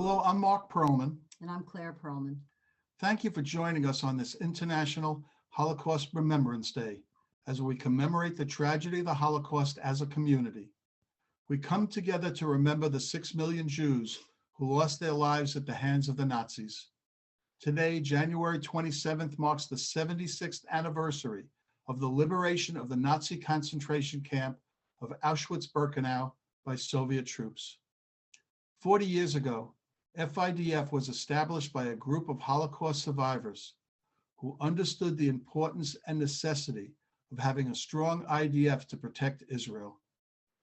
Hello, I'm Mark Perlman. And I'm Claire Perlman. Thank you for joining us on this International Holocaust Remembrance Day as we commemorate the tragedy of the Holocaust as a community. We come together to remember the 6 million Jews who lost their lives at the hands of the Nazis. Today, January 27th, marks the 76th anniversary of the liberation of the Nazi concentration camp of Auschwitz-Birkenau by Soviet troops. 40 years ago, FIDF was established by a group of Holocaust survivors who understood the importance and necessity of having a strong IDF to protect Israel.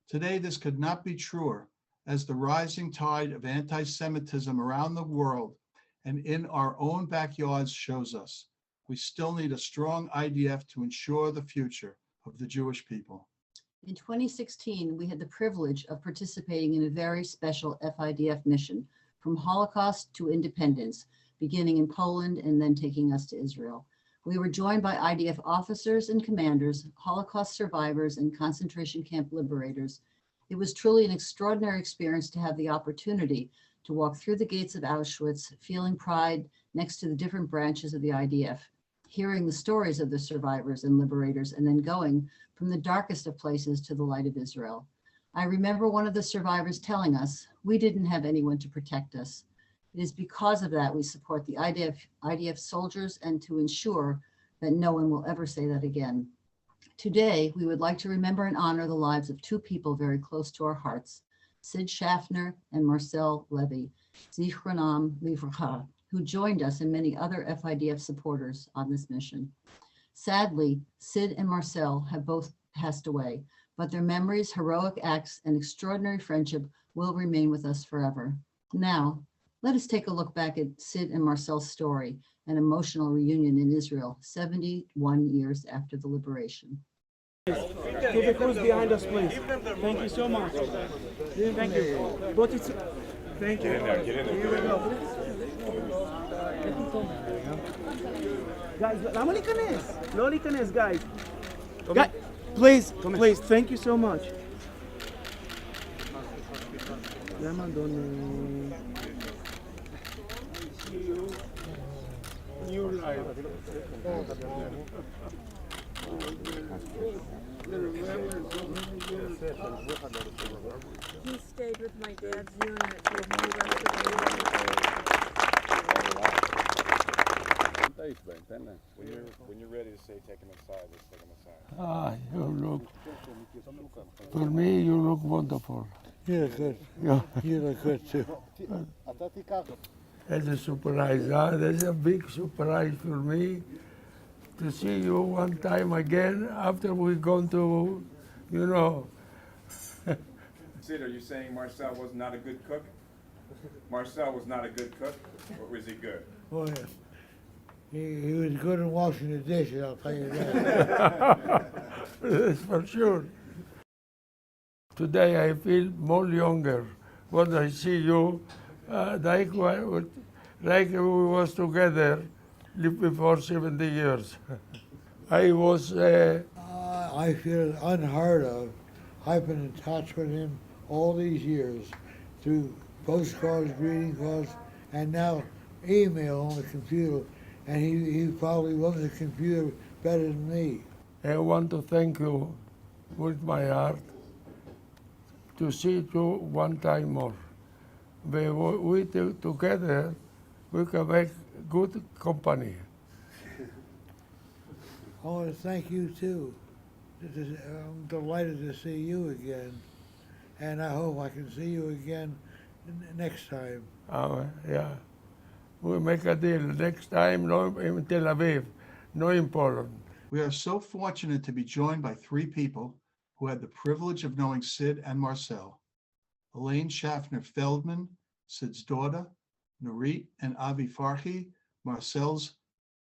Today, this could not be truer, as the rising tide of anti-Semitism around the world and in our own backyards shows us. We still need a strong IDF to ensure the future of the Jewish people. In 2016, we had the privilege of participating in a very special FIDF mission from Holocaust to independence, beginning in Poland and then taking us to Israel. We were joined by IDF officers and commanders, Holocaust survivors, and concentration camp liberators. It was truly an extraordinary experience to have the opportunity to walk through the gates of Auschwitz, feeling pride next to the different branches of the IDF, hearing the stories of the survivors and liberators, and then going from the darkest of places to the light of Israel. I remember one of the survivors telling us, "We didn't have anyone to protect us. It is because of that we support the IDF soldiers and to ensure that no one will ever say that again." Today, we would like to remember and honor the lives of two people very close to our hearts, Sid Schaffner and Marcel Levy, Zichronam Livracha, who joined us and many other FIDF supporters on this mission. Sadly, Sid and Marcel have both passed away, but their memories, heroic acts, and extraordinary friendship will remain with us forever. Now, let us take a look back at Sid and Marcel's story, an emotional reunion in Israel 71 years after the liberation. Keep the crews behind us, please. Thank you so much. Thank you. But it's... Thank you. Here we go. Guys, למה להיכנס? לא להיכנס, guys. Please, please, thank you so much. למה אדון... New life. He stayed with my dad's unit with me the rest of the year. When you're ready to say take him aside, let's take him aside. You look, for me, you look wonderful. You look good. Yeah. You look good too. It's a surprise, huh? That's a big surprise for me to see you one time again after we've gone to, you know. Sid, are you saying Marcel was not a good cook? Marcel was not a good cook, or was he good? Oh, yeah. He was good at washing the dishes, I'll tell you that. That's for sure. Today I feel more younger when I see you, like we was together before 70 years. I was... I feel unheard of. I've been in touch with him all these years through postcards, greeting cards, and now email on the computer. And he probably loves the computer better than me. I want to thank you with my heart to see you one time more. We together, we can make good company. I want to thank you too. I'm delighted to see you again. And I hope I can see you again next time. Yeah. We'll make a deal. Next time, no in Tel Aviv, no in Poland. We are so fortunate to be joined by three people who had the privilege of knowing Sid and Marcel. Elaine Schaffner Feldman, Sid's daughter, Nurit and Avi Farhi, Marcel's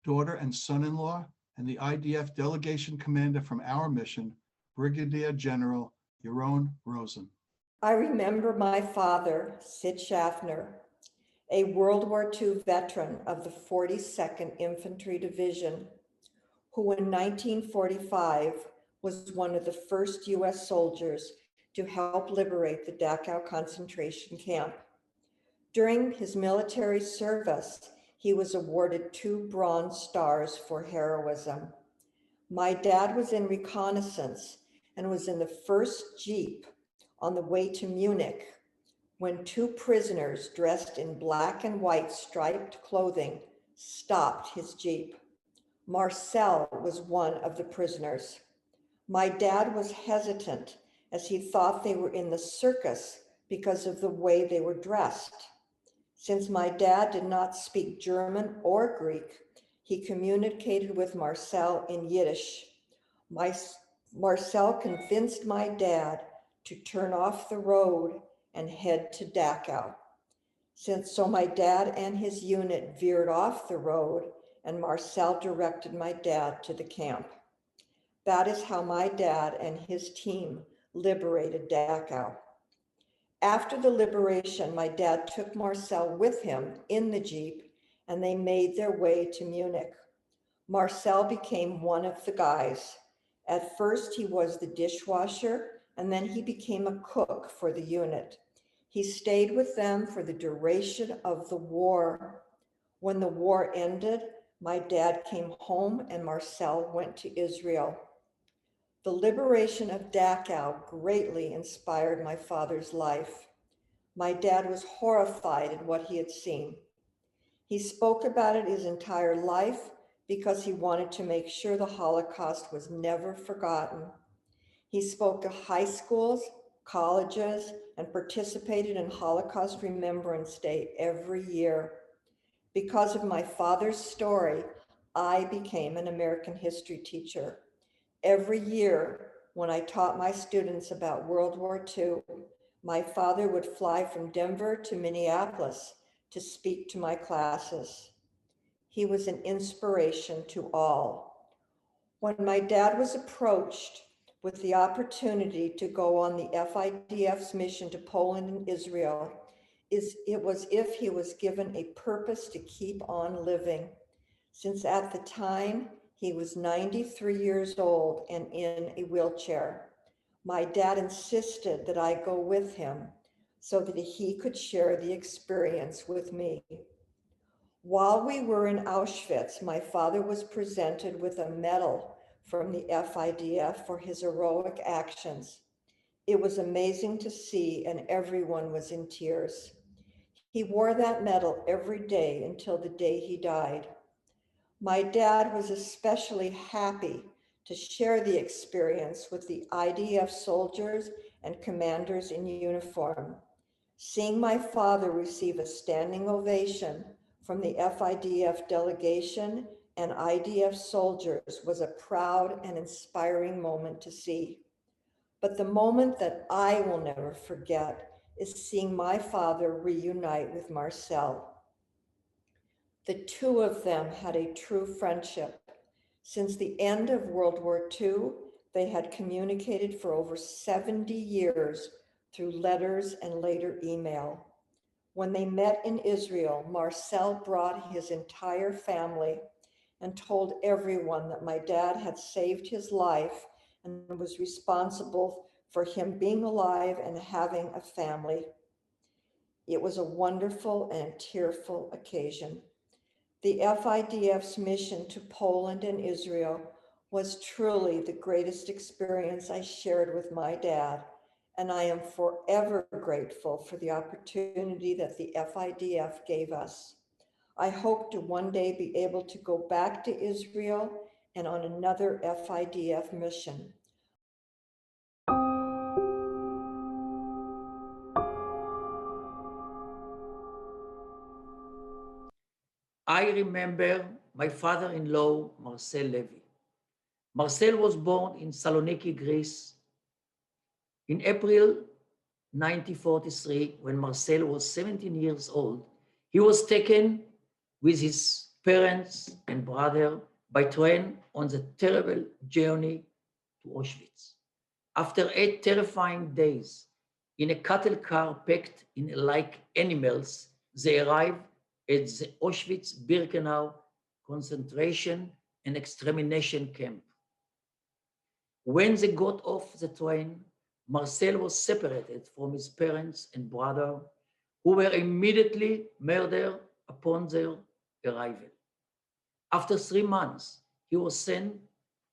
daughter and son-in-law, and the IDF delegation commander from our mission, Brigadier General Yaron Rosen. I remember my father, Sid Schaffner, a World War II veteran of the 42nd Infantry Division, who in 1945 was one of the first US soldiers to help liberate the Dachau concentration camp. During his military service, he was awarded 2 Bronze Stars for heroism. My dad was in reconnaissance and was in the first Jeep on the way to Munich when 2 prisoners dressed in black and white striped clothing stopped his Jeep. Marcel was one of the prisoners. My dad was hesitant as he thought they were in the circus because of the way they were dressed. Since my dad did not speak German or Greek, he communicated with Marcel in Yiddish. Marcel convinced my dad to turn off the road and head to Dachau. So my dad and his unit veered off the road, and Marcel directed my dad to the camp. That is how my dad and his team liberated Dachau. After the liberation, my dad took Marcel with him in the Jeep, and they made their way to Munich. Marcel became one of the guys. At first, he was the dishwasher, and then he became a cook for the unit. He stayed with them for the duration of the war. When the war ended, my dad came home and Marcel went to Israel. The liberation of Dachau greatly inspired my father's life. My dad was horrified at what he had seen. He spoke about it his entire life because he wanted to make sure the Holocaust was never forgotten. He spoke to high schools, colleges, and participated in Holocaust Remembrance Day every year. Because of my father's story, I became an American history teacher. Every year, when I taught my students about World War II, my father would fly from Denver to Minneapolis to speak to my classes. He was an inspiration to all. When my dad was approached with the opportunity to go on the FIDF's mission to Poland and Israel, it was if he was given a purpose to keep on living, since at the time he was 93 years old and in a wheelchair. My dad insisted that I go with him so that he could share the experience with me. While we were in Auschwitz, my father was presented with a medal from the FIDF for his heroic actions. It was amazing to see, and everyone was in tears. He wore that medal every day until the day he died. My dad was especially happy to share the experience with the IDF soldiers and commanders in uniform. Seeing my father receive a standing ovation from the FIDF delegation and IDF soldiers was a proud and inspiring moment to see. But the moment that I will never forget is seeing my father reunite with Marcel. The 2 of them had a true friendship. Since the end of World War II, they had communicated for over 70 years through letters and later email. When they met in Israel, Marcel brought his entire family and told everyone that my dad had saved his life and was responsible for him being alive and having a family. It was a wonderful and tearful occasion. The FIDF's mission to Poland and Israel was truly the greatest experience I shared with my dad, and I am forever grateful for the opportunity that the FIDF gave us. I hope to one day be able to go back to Israel and on another FIDF mission. I remember my father-in-law, Marcel Levy. Marcel was born in Saloniki, Greece. In April 1943, when Marcel was 17 years old, he was taken with his parents and brother by train on the terrible journey to Auschwitz. After 8 terrifying days in a cattle car packed in like animals, they arrived at the Auschwitz-Birkenau concentration and extermination camp. When they got off the train, Marcel was separated from his parents and brother who were immediately murdered upon their arrival. After 3 months, he was sent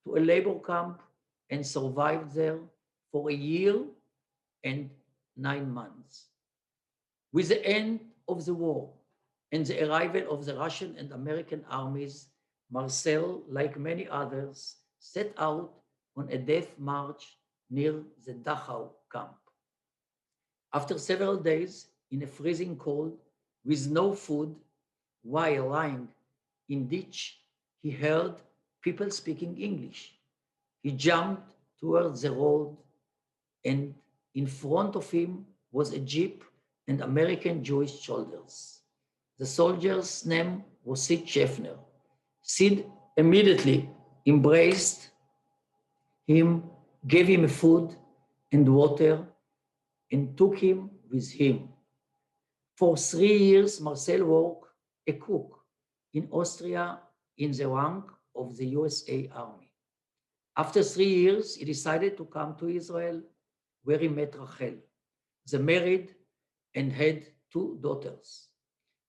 to a labor camp and survived there for a year and 9 months. With the end of the war and the arrival of the Russian and American armies, Marcel, like many others, set out on a death march near the Dachau camp. After several days in a freezing cold with no food, while lying in ditch, he heard people speaking English. He jumped towards the road, and in front of him was a jeep and American Jewish soldiers. The soldier's name was Sid Schaffner. Sid immediately embraced him, gave him food and water, and took him with him. For 3 years, Marcel worked a cook in Austria in the rank of the USA Army. After 3 years, he decided to come to Israel, where he met Rachel. They married and had 2 daughters.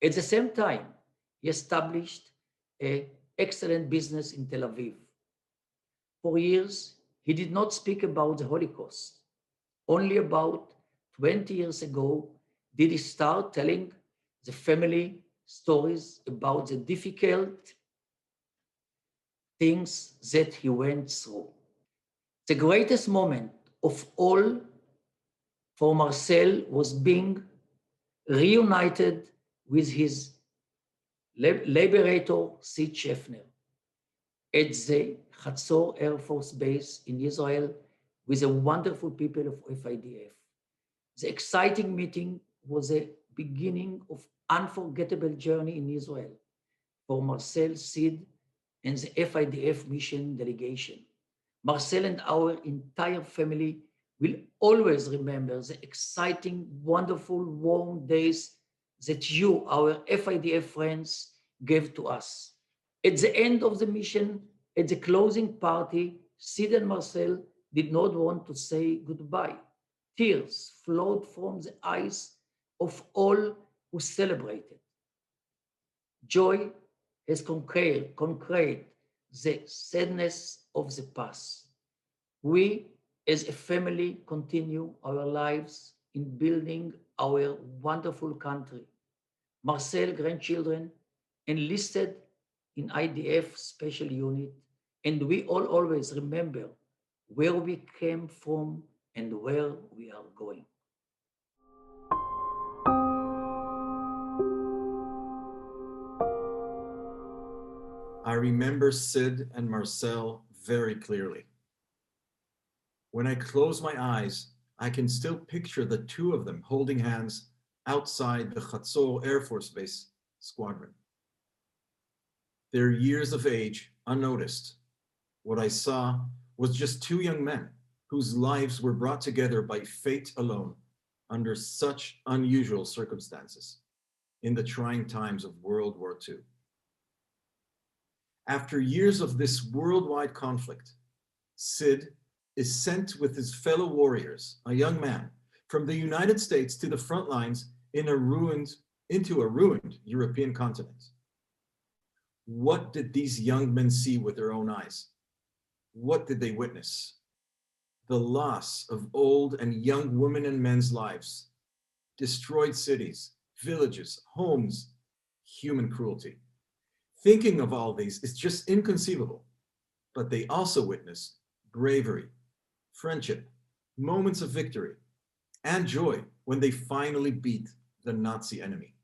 At the same time, he established an excellent business in Tel Aviv. For years, he did not speak about the Holocaust. Only about 20 years ago did he start telling the family stories about the difficult things that he went through. The greatest moment of all for Marcel was being reunited with his liberator, Sid Schaffner, at the Chatzor Air Force Base in Israel with the wonderful people of FIDF. The exciting meeting was a beginning of unforgettable journey in Israel for Marcel, Sid, and the FIDF mission delegation. Marcel and our entire family will always remember the exciting, wonderful, warm days that you, our FIDF friends, gave to us. At the end of the mission, at the closing party, Sid and Marcel did not want to say goodbye. Tears flowed from the eyes of all who celebrated. Joy has conquered the sadness of the past. We, as a family, continue our lives in building our wonderful country. Marcel grandchildren enlisted in IDF special unit, and we all always remember where we came from and where we are going. I remember Sid and Marcel very clearly. When I close my eyes, I can still picture the 2 of them holding hands outside the Chatzor Air Force Base squadron. Their years of age unnoticed. What I saw was just 2 young men whose lives were brought together by fate alone under such unusual circumstances in the trying times of World War II. After years of this worldwide conflict, Sid is sent with his fellow warriors, a young man, from the United States to the front lines into a ruined European continent. What did these young men see with their own eyes? What did they witness? The loss of old and young women and men's lives, destroyed cities, villages, homes, human cruelty. Thinking of all these is just inconceivable, but they also witnessed bravery, friendship, moments of victory, and joy when they finally beat the Nazi enemy.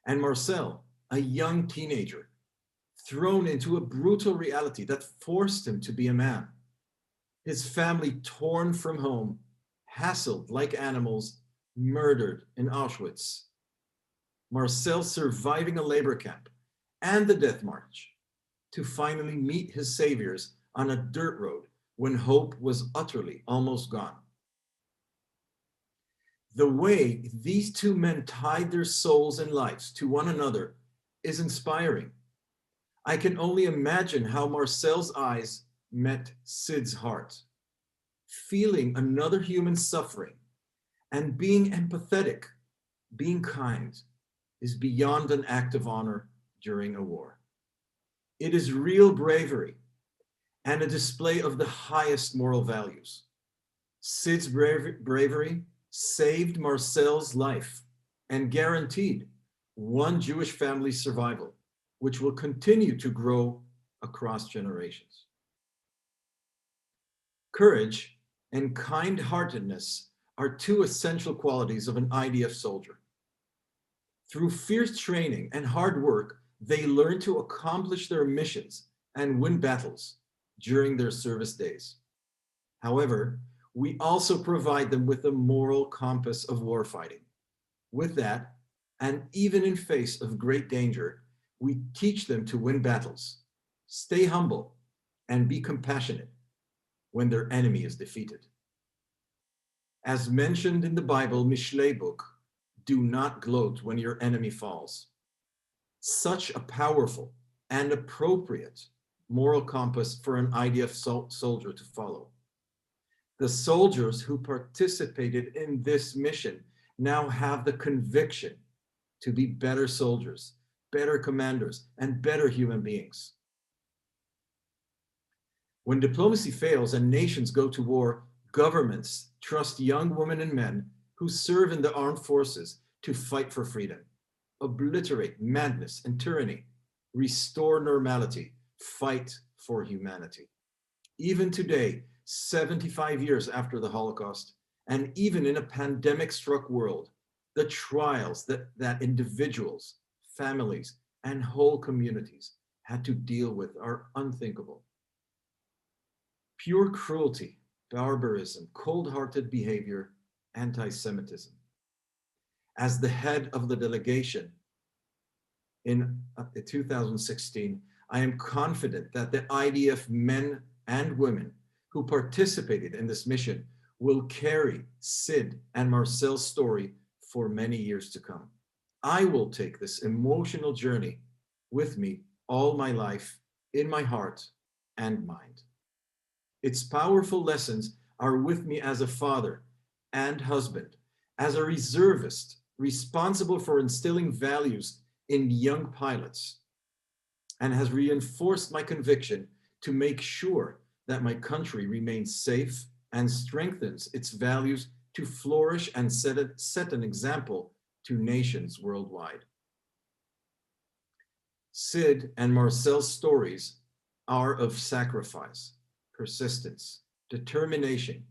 And Marcel, a young teenager, thrown into a brutal reality that forced him to be a man. His family torn from home, hassled like animals, murdered in Auschwitz. Marcel surviving a labor camp and the death march to finally meet his saviors on a dirt road when hope was utterly almost gone. The way these 2 men tied their souls and lives to one another is inspiring. I can only imagine how Marcel's eyes met Sid's heart, feeling another human suffering And being empathetic, being kind, is beyond an act of honor during a war. It is real bravery and a display of the highest moral values. Sid's bravery saved Marcel's life and guaranteed one Jewish family's survival, which will continue to grow across generations. Courage and kind-heartedness are two essential qualities of an IDF soldier. Through fierce training and hard work, they learn to accomplish their missions and win battles during their service days. However, we also provide them with a moral compass of warfighting. With that, and even in face of great danger, we teach them to win battles, stay humble, and be compassionate when their enemy is defeated. As mentioned in the Bible Mishlei book, do not gloat when your enemy falls. Such a powerful and appropriate moral compass for an IDF soldier to follow. The soldiers who participated in this mission now have the conviction to be better soldiers, better commanders, and better human beings. When diplomacy fails and nations go to war, governments trust young women and men who serve in the armed forces to fight for freedom, obliterate madness and tyranny, restore normality, fight for humanity. Even today, 75 years after the Holocaust, and even in a pandemic-struck world, the trials that individuals, families, and whole communities had to deal with are unthinkable. Pure cruelty, barbarism, cold-hearted behavior, anti-Semitism. As the head of the delegation in 2016, I am confident that the IDF men and women who participated in this mission will carry Sid and Marcel's story for many years to come. I will take this emotional journey with me all my life, in my heart and mind. Its powerful lessons are with me as a father and husband, as a reservist responsible for instilling values in young pilots, and has reinforced my conviction to make sure that my country remains safe and strengthens its values to flourish and set an example to nations worldwide. Sid and Marcel's stories are of sacrifice, persistence, determination,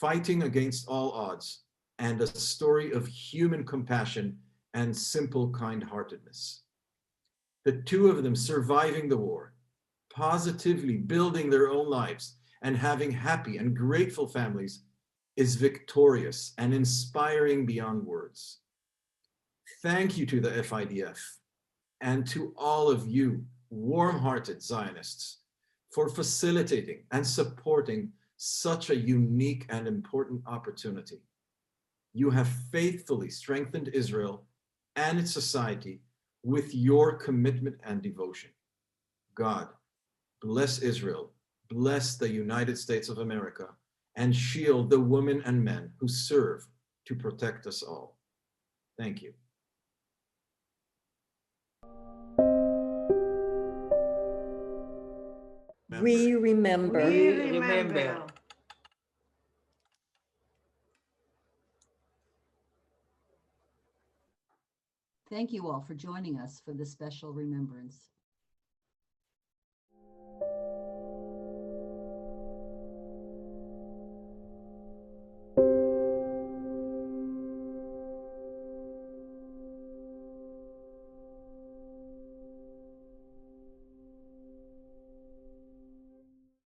fighting against all odds, and a story of human compassion and simple kind-heartedness. The two of them surviving the war, positively building their own lives, and having happy and grateful families is victorious and inspiring beyond words. Thank you to the FIDF and to all of you warm-hearted Zionists for facilitating and supporting such a unique and important opportunity. You have faithfully strengthened Israel and its society with your commitment and devotion. God, bless Israel, bless the United States of America, and shield the women and men who serve to protect us all. Thank you. We remember. We remember. Thank you all for joining us for this special remembrance.